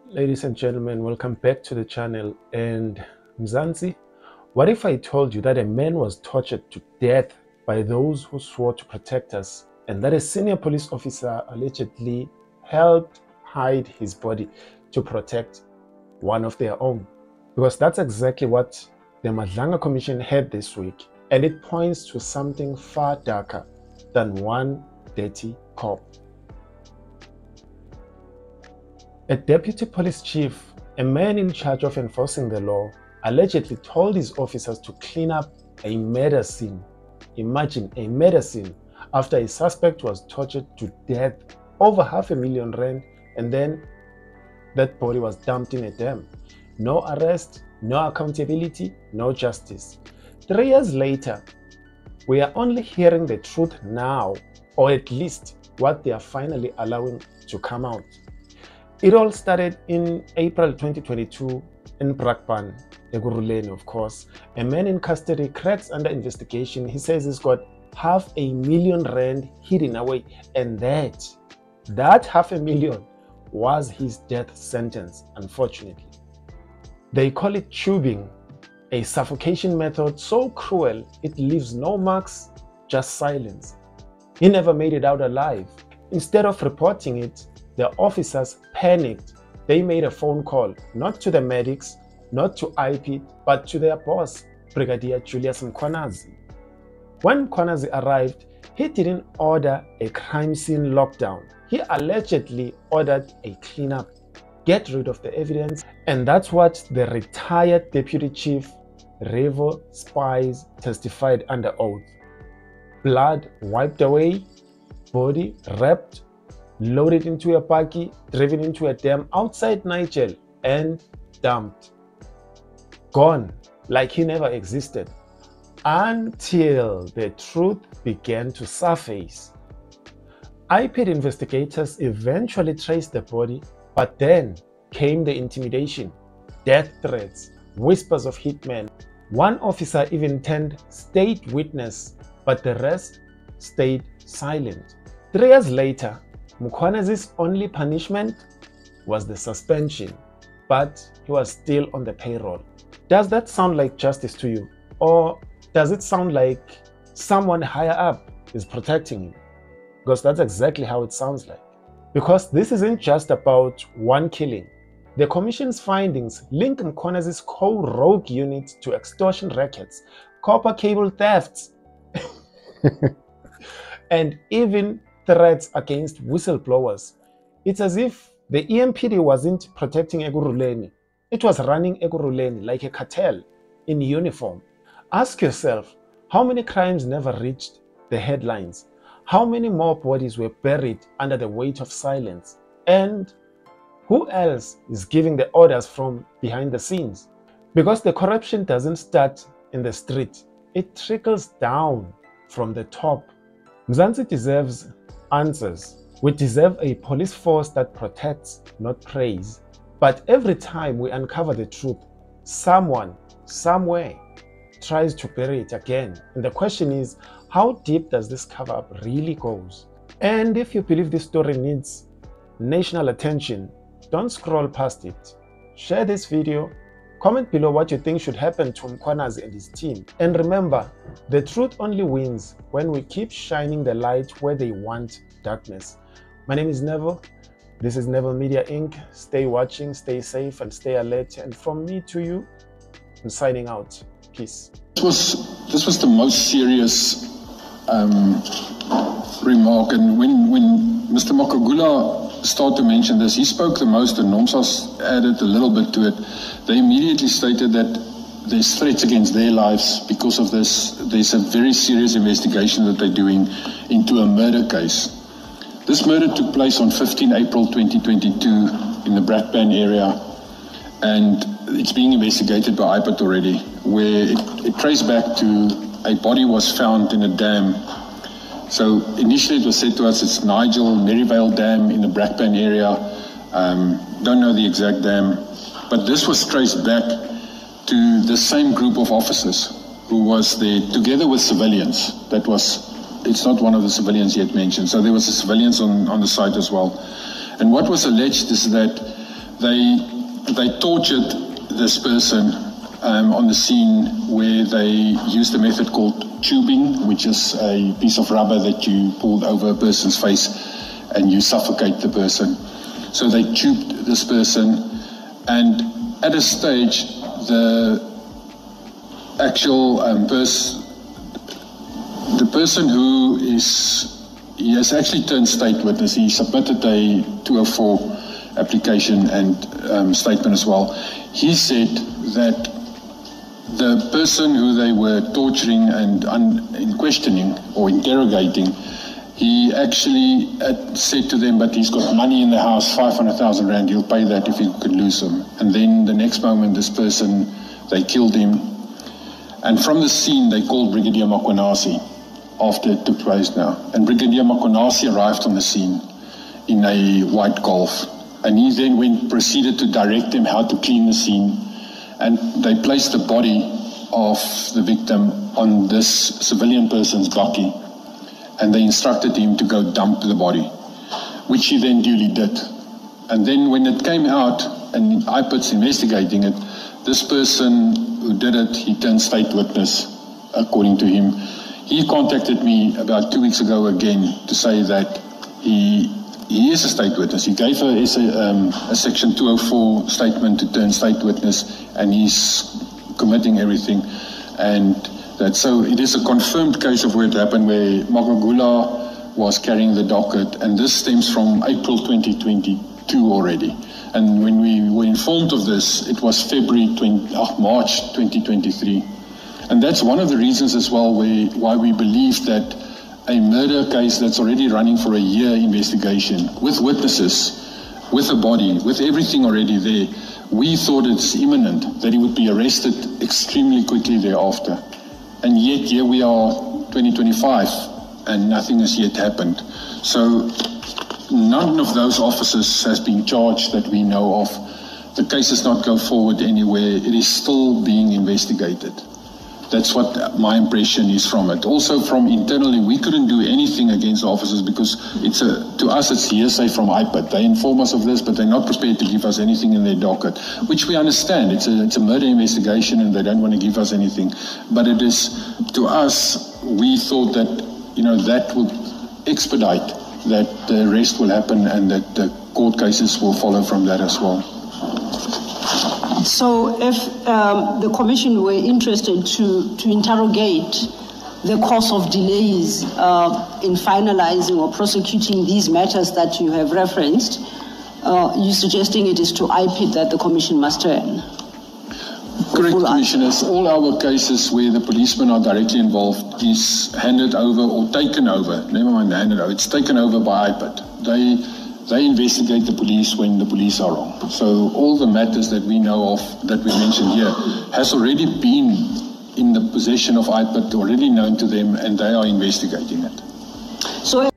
Ladies and gentlemen, welcome back to the channel. And Mzansi, what if I told you that a man was tortured to death by those who swore to protect us, and that a senior police officer allegedly helped hide his body to protect one of their own? Because that's exactly what the Madlanga Commission had this week, and it points to something far darker than one dirty cop. A deputy police chief, a man in charge of enforcing the law, allegedly told his officers to clean up a murder scene. Imagine a murder scene after a suspect was tortured to death, over R500,000, and then that body was dumped in a dam. No arrest, no accountability, no justice. 3 years later, we are only hearing the truth now, or at least what they are finally allowing to come out. It all started in April 2022 in Brakpan, Ekurhuleni, of course. A man in custody cracks under investigation. He says he's got R500,000 hidden away, and that R500,000 was his death sentence, unfortunately. They call it tubing, a suffocation method so cruel it leaves no marks, just silence. He never made it out alive. Instead of reporting it, the officers panicked. They made a phone call, not to the medics, not to IPID, but to their boss, Brigadier Julius Mkhwanazi. When Mkhwanazi arrived, he didn't order a crime scene lockdown. He allegedly ordered a cleanup, get rid of the evidence, and that's what the retired deputy chief, Revo Spies, testified under oath. Blood wiped away, body wrapped, loaded into a buggy, driven into a dam outside Nigel, and dumped. Gone, like he never existed, until the truth began to surface. IPID investigators eventually traced the body, but then came the intimidation, death threats, whispers of hitmen. One officer even turned state witness, but the rest stayed silent. 3 years later, Mkhwanazi's only punishment was the suspension, but he was still on the payroll. Does that sound like justice to you? Or does it sound like someone higher up is protecting him? Because that's exactly how it sounds like. Because this isn't just about one killing. The Commission's findings link Mkhwanazi's co-rogue unit to extortion rackets, copper cable thefts, and even threats against whistleblowers. It's as if the EMPD wasn't protecting Ekurhuleni. It was running Ekurhuleni like a cartel in uniform. Ask yourself, how many crimes never reached the headlines? How many more bodies were buried under the weight of silence? And who else is giving the orders from behind the scenes? Because the corruption doesn't start in the street, it trickles down from the top. Mzansi deserves answers. We deserve a police force that protects, not praise. But every time we uncover the truth, someone, somewhere, tries to bury it again. And the question is, how deep does this cover-up really go? And if you believe this story needs national attention, don't scroll past it. Share this video. Comment below what you think should happen to Mkhwanazi and his team. And remember, the truth only wins when we keep shining the light where they want darkness. My name is Neville. This is Neville Media Inc. Stay watching, stay safe, and stay alert. And from me to you, I'm signing out. Peace. This was the most serious remark. And when Mr. Makagula started to mention this, he spoke the most, and Nomsas added a little bit to it. They immediately stated that there's threats against their lives because of this. There's a very serious investigation that they're doing into a murder case. This murder took place on 15 April 2022 in the Brakpan area, and it's being investigated by IPID already, where it traced back to a body was found in a dam. So initially it was said to us it's Nigel Merivale Dam in the Brakpan area. Don't know the exact dam, but this was traced back to the same group of officers who was there together with civilians. It's not one of the civilians yet mentioned. So there was a civilians on the site as well. And what was alleged is that They tortured this person on the scene, where they used a method called tubing, which is a piece of rubber that you pull over a person's face and you suffocate the person. So they tubed this person, and at a stage, the actual the person who he has actually turned state witness. He submitted a 204 application and statement as well. He said that the person who they were torturing and in questioning or interrogating, he actually had said to them, but he's got money in the house, 500,000 rand, he'll pay that if he could lose him. And then the next moment, this person, they killed him. And from the scene, they called Brigadier Makwanasi after it took place now. And Brigadier Makwanasi arrived on the scene in a white Golf. And he then proceeded to direct them how to clean the scene. And they placed the body of the victim on this civilian person's bakkie. And they instructed him to go dump the body, which he then duly did. And then when it came out, and IPID's investigating it, this person who did it, he turned state witness, according to him. He contacted me about 2 weeks ago again to say that he is a state witness. He gave a Section 204 statement to turn state witness, and he's committing everything. And so it is a confirmed case of where it happened, where Makagula was carrying the docket, and this stems from April 2022 already. And when we were informed of this, it was March 2023. And that's one of the reasons as well why we believe that a murder case that's already running for a year investigation, with witnesses, with a body, with everything already there, we thought it's imminent that he would be arrested extremely quickly thereafter. And yet here we are, 2025, and nothing has yet happened. So none of those officers has been charged that we know of. The case has not gone forward anywhere. It is still being investigated. That's what my impression is from it. Also from internally, we couldn't do anything against the officers because to us it's hearsay from IPID. They inform us of this, but they're not prepared to give us anything in their docket, which we understand. It's a murder investigation and they don't want to give us anything. But it is, to us, we thought that, that would expedite, that the arrest will happen and that the court cases will follow from that as well. So if the Commission were interested to interrogate the cause of delays in finalizing or prosecuting these matters that you have referenced, you're suggesting it is to IPID that the Commission must turn? Correct, Commissioners. All our cases where the policemen are directly involved is handed over or taken over. Never mind handed over. It's taken over by IPID. They investigate the police when the police are wrong. So all the matters that we know of, that we mentioned here, has already been in the possession of IPID, already known to them, and they are investigating it. So